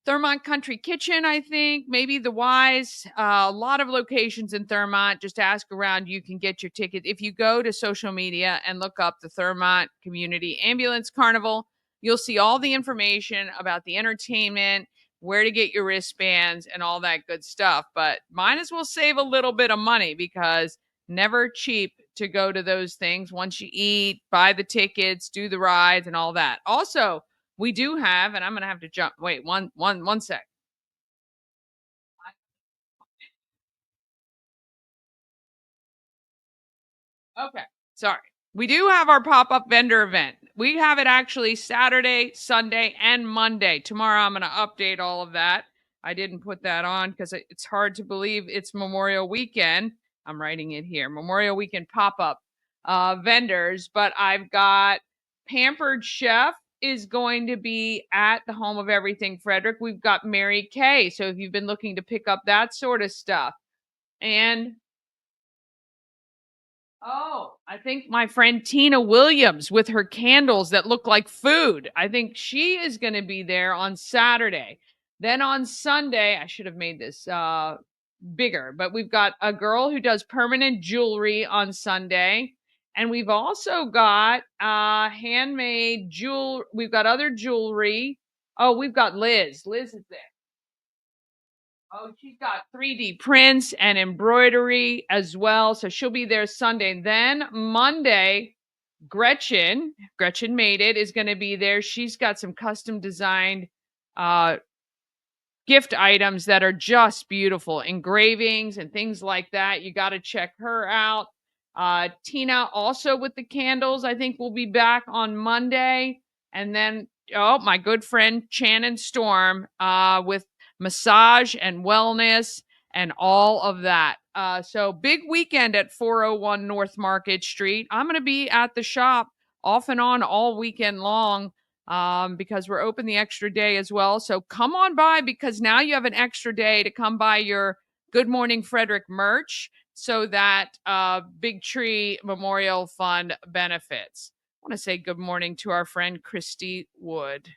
Thermont Country Kitchen, I think, maybe the Wise, a lot of locations in Thermont. Just ask around. You can get your ticket. If you go to social media and look up the Thermont Community Ambulance Carnival, you'll see all the information about the entertainment, where to get your wristbands, and all that good stuff. But might as well save a little bit of money because never cheap to go to those things. Once you eat, buy the tickets, do the rides, and all that. Also, we do have, and I'm going to have to jump. Wait, one sec. Okay. Sorry. We do have our pop-up vendor event. We have it actually Saturday, Sunday, and Monday. Tomorrow I'm going to update all of that. I didn't put that on because it's hard to believe it's Memorial Weekend. I'm writing it here. Memorial Weekend pop-up vendors. But I've got Pampered Chef is going to be at the Home of Everything Frederick. We've got Mary Kay. So if you've been looking to pick up that sort of stuff. And oh, I think my friend Tina Williams with her candles that look like food. I think she is going to be there on Saturday. Then on Sunday, I should have made this bigger, but we've got a girl who does permanent jewelry on Sunday. And we've also got handmade jewel. We've got other jewelry. Oh, we've got Liz. Liz is there. Oh, she's got 3D prints and embroidery as well. So she'll be there Sunday. Then Monday, Gretchen made it, is going to be there. She's got some custom designed gift items that are just beautiful, engravings and things like that. You got to check her out. Tina also with the candles, I think will be back on Monday. And then, oh, my good friend Shannon Storm with massage and wellness and all of that. So big weekend at 401 North Market Street. I'm going to be at the shop off and on all weekend long because we're open the extra day as well. So come on by because now you have an extra day to come by your Good Morning Frederick merch so that Big Tree Memorial Fund benefits. I want to say good morning to our friend Christy Wood.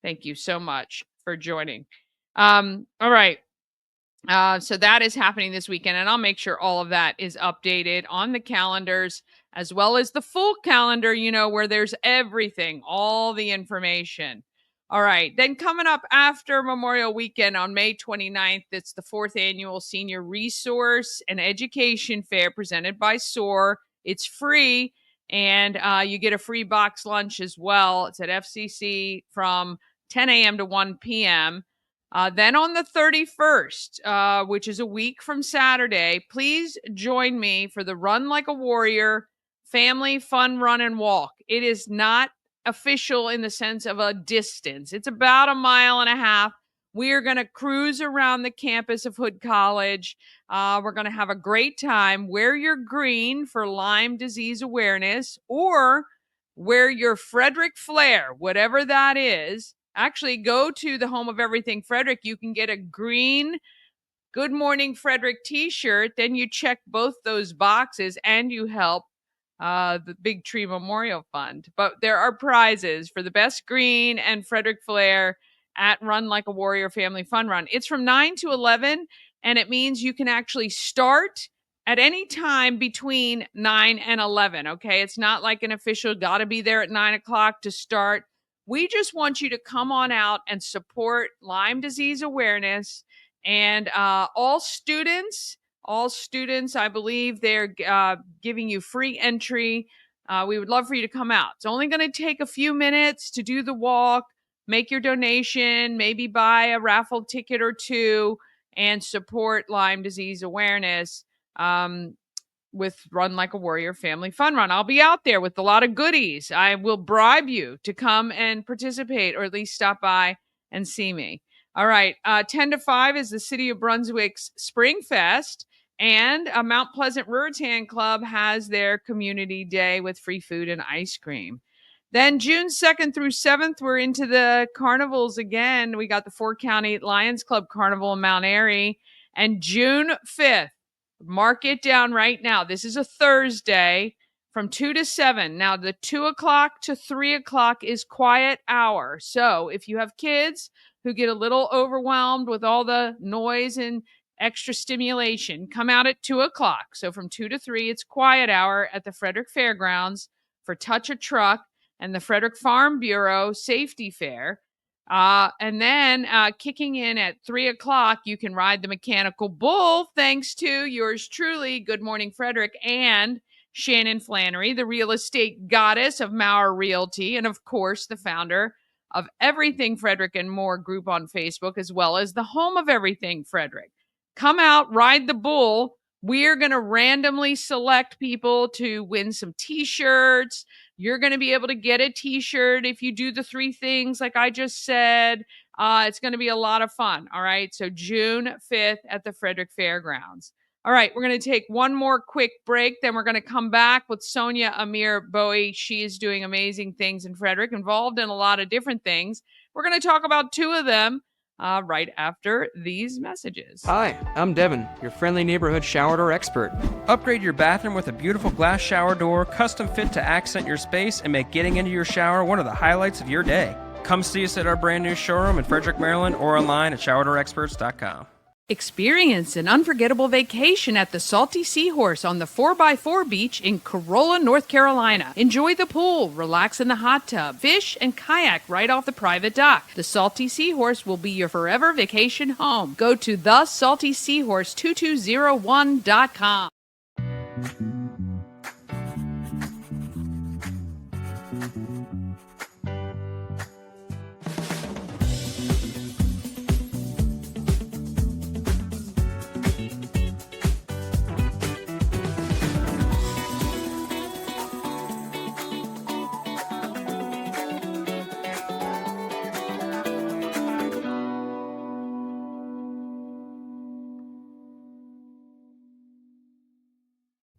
Thank you so much for joining. All right. So that is happening this weekend, and I'll make sure all of that is updated on the calendars as well as the full calendar, where there's everything, all the information. All right. Then coming up after Memorial Weekend on May 29th, it's the 4th annual Senior Resource and Education Fair presented by SOAR. It's free, and you get a free box lunch as well. It's at FCC from 10 a.m. to 1 p.m. Then on the 31st, which is a week from Saturday, please join me for the Run Like a Warrior Family Fun Run and Walk. It is not official in the sense of a distance. It's about 1.5 miles. We are going to cruise around the campus of Hood College. We're going to have a great time. Wear your green for Lyme disease awareness, or wear your Frederick flair, whatever that is. Actually, go to the Home of Everything Frederick. You can get a green Good Morning Frederick t-shirt. Then you check both those boxes and you help the Big Tree Memorial Fund. But there are prizes for the best green and Frederick Flair at Run Like a Warrior Family Fun Run. It's from 9 to 11, and it means you can actually start at any time between 9 and 11, okay? It's not like an official got to be there at 9 o'clock to start. We just want you to come on out and support Lyme disease awareness. And all students, all students. I believe they're giving you free entry. We would love for you to come out. It's only going to take a few minutes to do the walk, make your donation, maybe buy a raffle ticket or two, and support Lyme disease awareness with Run Like a Warrior Family Fun Run. I'll be out there with a lot of goodies. I will bribe you to come and participate, or at least stop by and see me. All right, 10 to 5 is the City of Brunswick's Spring Fest, and Mount Pleasant Ruritan Club has their community day with free food and ice cream. Then June 2nd through 7th, we're into the carnivals again. We got the 4-County Lions Club Carnival in Mount Airy. And June 5th, mark it down right now. This is a Thursday from 2 to 7. Now, the 2 o'clock to 3 o'clock is quiet hour. So if you have kids who get a little overwhelmed with all the noise and extra stimulation, come out at 2 o'clock. So from 2 to 3, it's quiet hour at the Frederick Fairgrounds for Touch a Truck and the Frederick Farm Bureau Safety Fair. And then kicking in at 3 o'clock, you can ride the mechanical bull, thanks to yours truly, Good Morning Frederick, and Shannon Flannery, the real estate goddess of Maurer Realty, and of course, the founder of Everything Frederick and More group on Facebook, as well as the home of Everything Frederick. Come out, ride the bull. We're going to randomly select people to win some t-shirts. You're going to be able to get a t-shirt if you do the 3 things like I just said. It's going to be a lot of fun. All right. So June 5th at the Frederick Fairgrounds. All right. We're going to take one more quick break. Then we're going to come back with Sonia, Amir, Bowie. She is doing amazing things in Frederick, involved in a lot of different things. We're going to talk about 2 of them right after these messages. Hi, I'm Devin, your friendly neighborhood shower door expert. Upgrade your bathroom with a beautiful glass shower door, custom fit to accent your space and make getting into your shower one of the highlights of your day. Come see us at our brand new showroom in Frederick, Maryland, or online at showerdoorexperts.com. Experience an unforgettable vacation at the Salty Seahorse on the 4x4 beach in Corolla, North Carolina. Enjoy the pool, relax in the hot tub, fish, and kayak right off the private dock. The Salty Seahorse will be your forever vacation home. Go to thesaltyseahorse2201.com.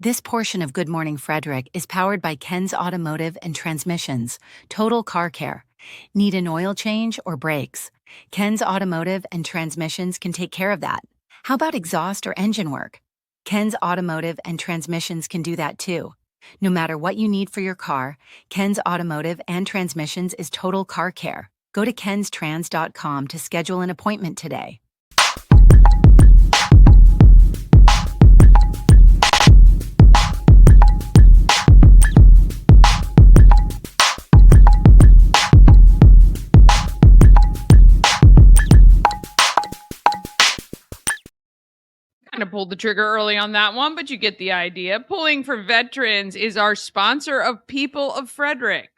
This portion of Good Morning Frederick is powered by Ken's Automotive and Transmissions, Total Car Care. Need an oil change or brakes? Ken's Automotive and Transmissions can take care of that. How about exhaust or engine work? Ken's Automotive and Transmissions can do that too. No matter what you need for your car, Ken's Automotive and Transmissions is Total Car Care. Go to kenstrans.com to schedule an appointment today. Kind of pulled the trigger early on that one, but you get the idea. Pulling for Veterans is our sponsor of People of Frederick.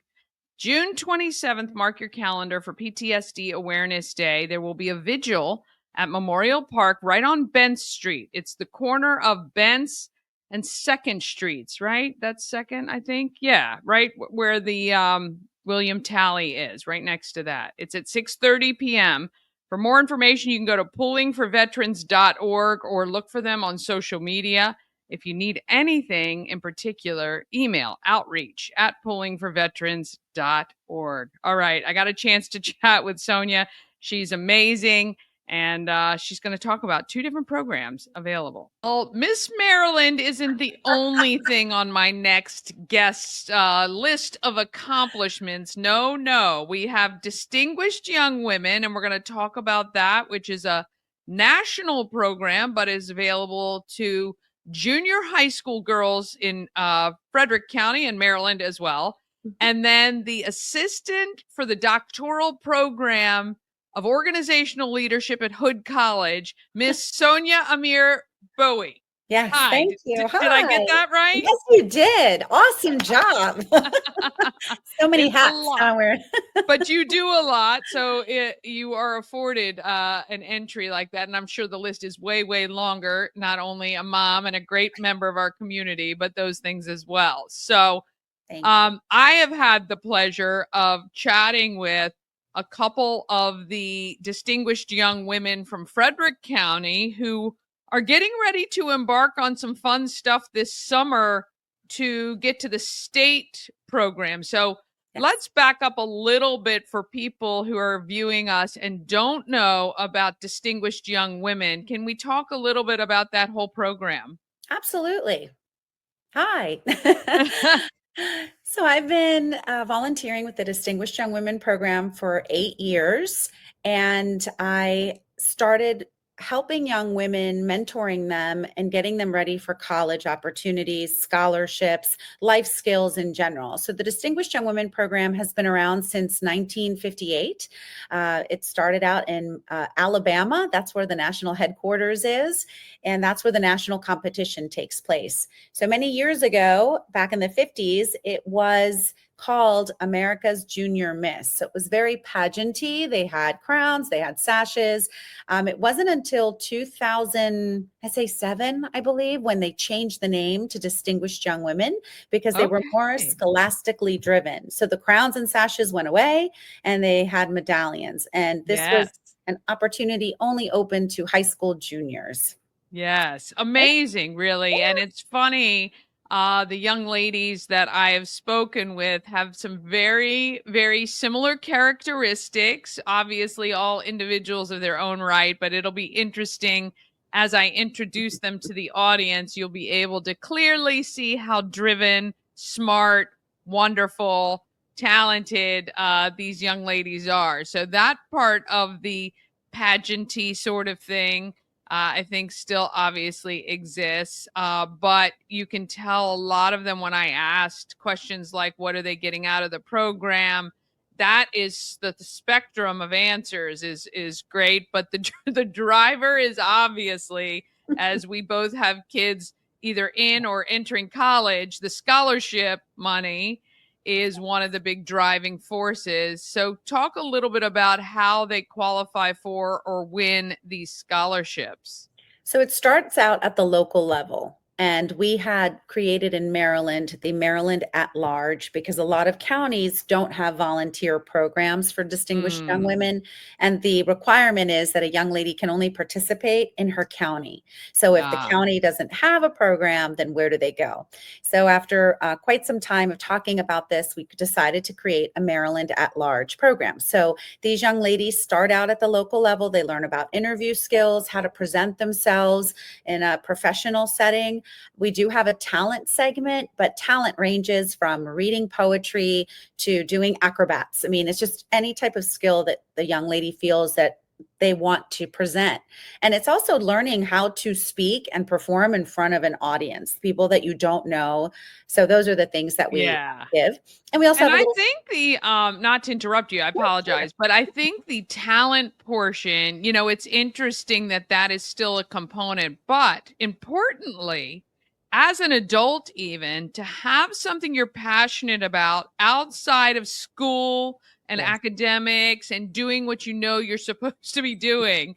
June 27th, mark your calendar for PTSD Awareness Day. There will be a vigil at Memorial Park right on Bentz Street. It's the corner of Bentz and 2nd Streets, right? That's 2nd, I think. Yeah, right where the William Talley is, right next to that. It's at 6:30 p.m. For more information, you can go to pullingforveterans.org or look for them on social media. If you need anything in particular, email outreach@pullingforveterans.org. All right, I got a chance to chat with Sonia. She's amazing, and she's going to talk about 2 different programs available. Well, Miss Maryland isn't the only thing on my next guest list of accomplishments. No. We have distinguished young women, and we're going to talk about that, which is a national program, but is available to junior high school girls in Frederick County and Maryland as well. And then the assistant for the doctoral program of organizational leadership at Hood College, Miss Sonia Amir Bowie. Yes, Hi. thank you. Did I get Hi. that right? Yes, you did. Awesome job. So many It's a hats lot. I'm wearing. But you do a lot, so you are afforded an entry like that, and I'm sure the list is way, way longer. Not only a mom and a great member of our community, but those things as well. So, Thank you. I have had the pleasure of chatting with a couple of the distinguished young women from Frederick County who are getting ready to embark on some fun stuff this summer to get to the state program. So Yes. let's back up a little bit for people who are viewing us and don't know about distinguished young women. Can we talk a little bit about that whole program? Absolutely. Hi. So I've been volunteering with the Distinguished Young Women program for 8 years, and I started helping young women, mentoring them, and getting them ready for college opportunities, scholarships, life skills in general. So the Distinguished Young Women program has been around since 1958. It started out in Alabama. That's where the national headquarters is, and that's where the national competition takes place. So many years ago, back in the 50s, it was called America's Junior Miss. So it was very pageanty. They had crowns, they had sashes. It wasn't until 2007, I believe, when they changed the name to Distinguished Young Women because they were more Okay. scholastically driven. So the crowns and sashes went away and they had medallions. And this was Yes. an opportunity only open to high school juniors. Yes. Amazing, really. And it's funny, the young ladies that I have spoken with have some very, very similar characteristics. Obviously, all individuals of their own right, but it'll be interesting as I introduce them to the audience. You'll be able to clearly see how driven, smart, wonderful, talented these young ladies are. So, that part of the pageanty sort of thing I think still obviously exists. But you can tell a lot of them when I asked questions like, what are they getting out of the program? That is the spectrum of answers is great, but the the driver is obviously, as we both have kids either in or entering college, the scholarship money is one of the big driving forces. So, talk a little bit about how they qualify for or win these scholarships. So it starts out at the local level. And we had created in Maryland the Maryland at Large because a lot of counties don't have volunteer programs for distinguished young Mm, women. And the requirement is that a young lady can only participate in her county. So if the ah, county doesn't have a program, then where do they go? So after quite some time of talking about this, we decided to create a Maryland at Large program. So these young ladies start out at the local level. They learn about interview skills, how to present themselves in a professional setting. We do have a talent segment, but talent ranges from reading poetry to doing acrobats. I mean, it's just any type of skill that the young lady feels that they want to present. And it's also learning how to speak and perform in front of an audience, people that you don't know. So those are the things that we yeah. give. And we also And have a I little. think the not to interrupt you, I apologize, but I think the talent portion, it's interesting that that is still a component, but importantly, as an adult even to have something you're passionate about outside of school and Yes. academics and doing what you know you're supposed to be doing.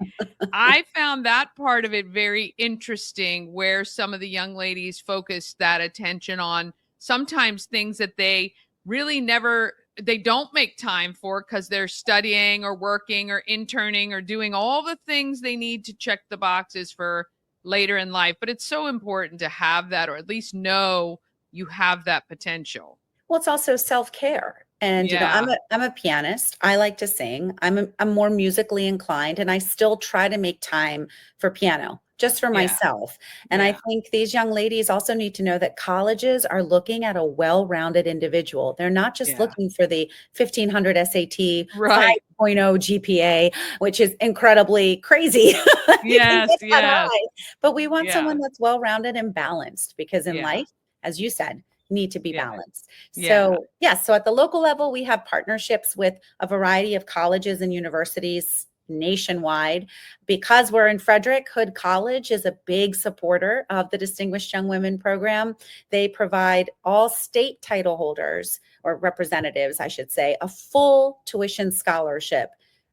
I found that part of it very interesting where some of the young ladies focused that attention on sometimes things that they don't make time for because they're studying or working or interning or doing all the things they need to check the boxes for later in life. But it's so important to have that or at least know you have that potential. Well, it's also self-care. And Yeah. I'm a pianist. I like to sing. I'm more musically inclined and I still try to make time for piano just for Yeah. myself. And I Yeah. think these young ladies also need to know that colleges are looking at a well-rounded individual. They're not just Yeah. looking for the 1500 SAT Right. 5.0 GPA, which is incredibly crazy. You can Yes. get that Yes. high. But we want Yeah. someone that's well-rounded and balanced because in Yeah. life, as you said, need to be Yeah. balanced. Yeah. So, yes, so at the local level, we have partnerships with a variety of colleges and universities nationwide. Because we're in Frederick, Hood College is a big supporter of the Distinguished Young Women program. They provide all state title holders, or representatives, I should say, a full tuition scholarship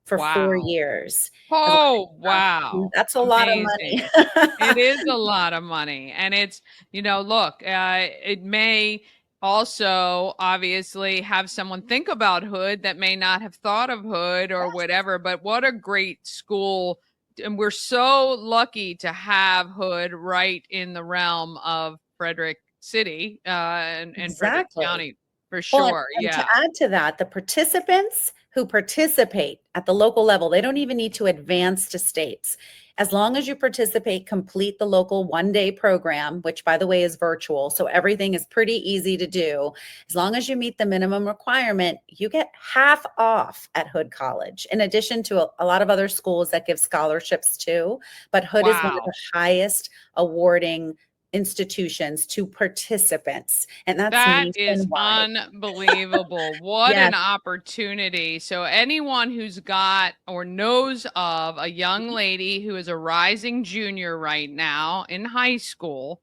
for 4 Wow. years. Oh, wow. That's a lot of Amazing. money. It is a lot of money. And it's, look, it may also obviously have someone think about Hood that may not have thought of Hood or whatever, but what a great school. And we're so lucky to have Hood right in the realm of Frederick City and Frederick Exactly. County for Well, sure. and to Yeah. add to that, the participants who participate at the local level, they don't even need to advance to states. As long as you participate, complete the local one-day program, which by the way is virtual, so everything is pretty easy to do. As long as you meet the minimum requirement, you get half off at Hood College, in addition to a lot of other schools that give scholarships too. But Hood is one of the Wow. highest awarding institutions to participants, and that's That is nationwide. unbelievable. What Yes. an opportunity. So, anyone who's got or knows of a young lady who is a rising junior right now in high school,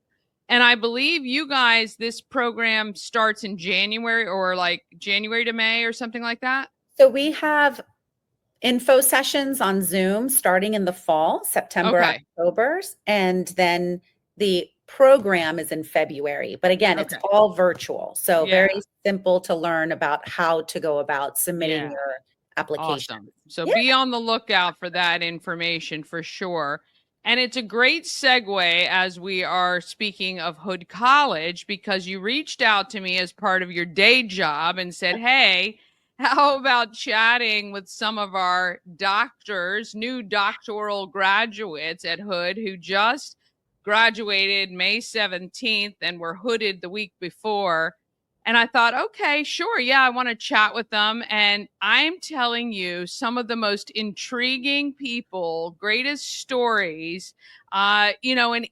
and I believe you guys, this program starts in January or like January to May or something like that. So we have info sessions on Zoom starting in the fall, September, Okay. October, and then the program is in February. But again, it's Okay. all virtual. So Yeah. very simple to learn about how to go about submitting Yeah. your application. Awesome. So Yeah. be on the lookout for that information for sure. And it's a great segue as we are speaking of Hood College because you reached out to me as part of your day job and said, hey, how about chatting with some of our doctors, new doctoral graduates at Hood who just graduated May 17th and were hooded the week before? And I thought, okay, sure. Yeah, I want to chat with them. And I'm telling you, some of the most intriguing people, greatest stories, and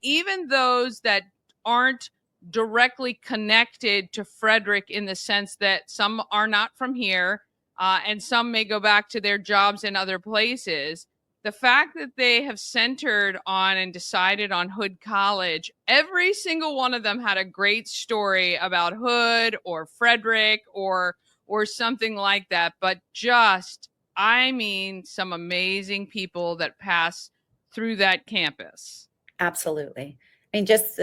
even those that aren't directly connected to Frederick in the sense that some are not from here and some may go back to their jobs in other places. The fact that they have centered on and decided on Hood College, every single one of them had a great story about Hood or Frederick or something like that. But just, I mean, some amazing people that pass through that campus. Absolutely. I mean, just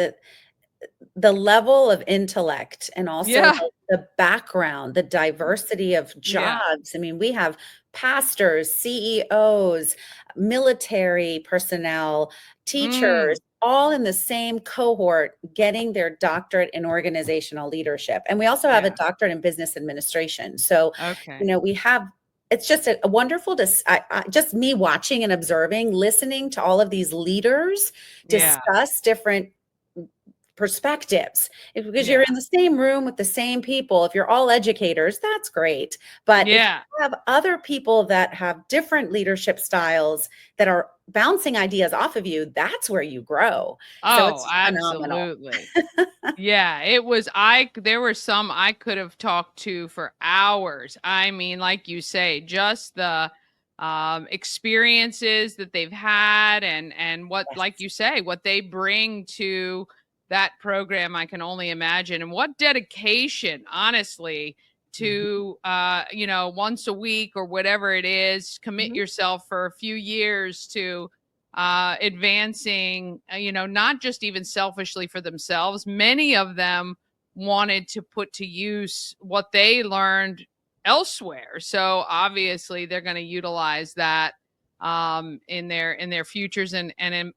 the level of intellect and also Yeah. the background, the diversity of Yeah. jobs. I mean, we have pastors, CEOs, military personnel, teachers, Mm, all in the same cohort getting their doctorate in organizational leadership. And we also have a yeah. doctorate in business administration. So, Okay. we have it's just a wonderful just me watching and observing, listening to all of these leaders Yeah. discuss different perspectives, because you're Yeah. in the same room with the same people. If you're all educators, that's great. But if Yeah. you have other people that have different leadership styles that are bouncing ideas off of you, that's where you grow. So Oh, it's phenomenal. absolutely. Yeah, it was there were some I could have talked to for hours. I mean, like you say, just the experiences that they've had and what like Yes. you say, what they bring to that program, I can only imagine. And what dedication, honestly, Mhm. to once a week or whatever it is, commit Mhm. yourself for a few years to advancing, not just even selfishly for themselves. Many of them wanted to put to use what they learned elsewhere. So obviously they're going to utilize that in their futures and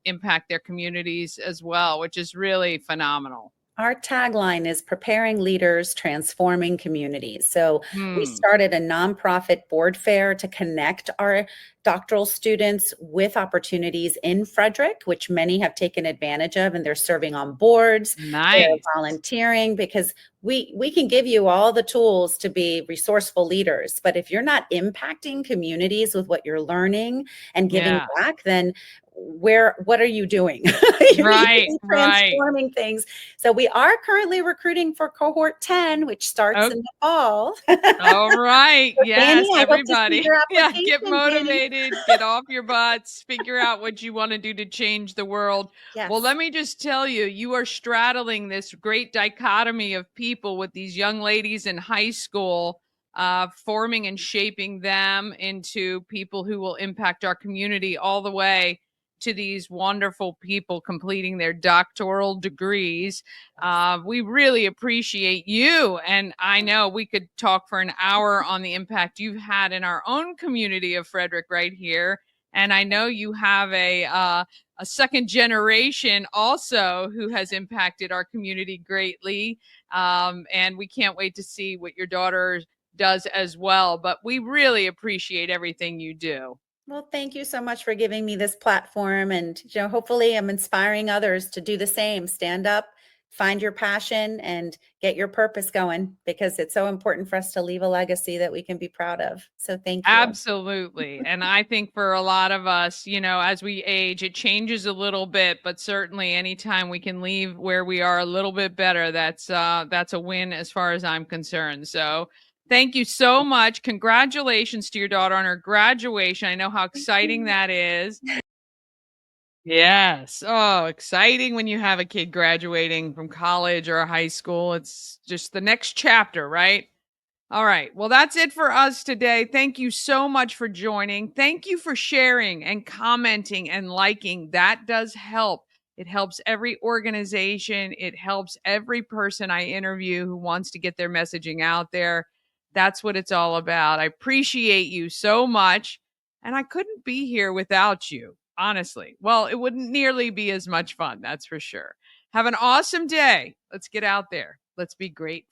impact their communities as well, which is really phenomenal. Our tagline is preparing leaders, transforming communities. So we Hmm. started a nonprofit board fair to connect our doctoral students with opportunities in Frederick, which many have taken advantage of, and they're serving on boards, they're Nice. volunteering, because we can give you all the tools to be resourceful leaders. But if you're not impacting communities with what you're learning and giving Yeah. back, then what are you doing? You need to be transforming things. So we are currently recruiting for cohort 10, which starts in the fall. All right. So Yes, Danny, everybody. Yeah, Get motivated, get off your butts, figure out what you want to do to change the world. Yes. Well, let me just tell you, you are straddling this great dichotomy of people with these young ladies in high school, forming and shaping them into people who will impact our community, all the way to these wonderful people completing their doctoral degrees. We really appreciate you. And I know we could talk for an hour on the impact you've had in our own community of Frederick right here. And I know you have a second generation also who has impacted our community greatly. And we can't wait to see what your daughter does as well. But we really appreciate everything you do. Well, thank you so much for giving me this platform. And, hopefully I'm inspiring others to do the same. Stand up, find your passion, and get your purpose going, because it's so important for us to leave a legacy that we can be proud of. So thank you. Absolutely. And I think for a lot of us, as we age, it changes a little bit, but certainly anytime we can leave where we are a little bit better, that's a win as far as I'm concerned. So thank you so much. Congratulations to your daughter on her graduation. I know how exciting that is. Yes. Oh, exciting when you have a kid graduating from college or high school. It's just the next chapter, right? All right. Well, that's it for us today. Thank you so much for joining. Thank you for sharing and commenting and liking. That does help. It helps every organization. It helps every person I interview who wants to get their messaging out there. That's what it's all about. I appreciate you so much. And I couldn't be here without you, honestly. Well, it wouldn't nearly be as much fun, that's for sure. Have an awesome day. Let's get out there. Let's be great.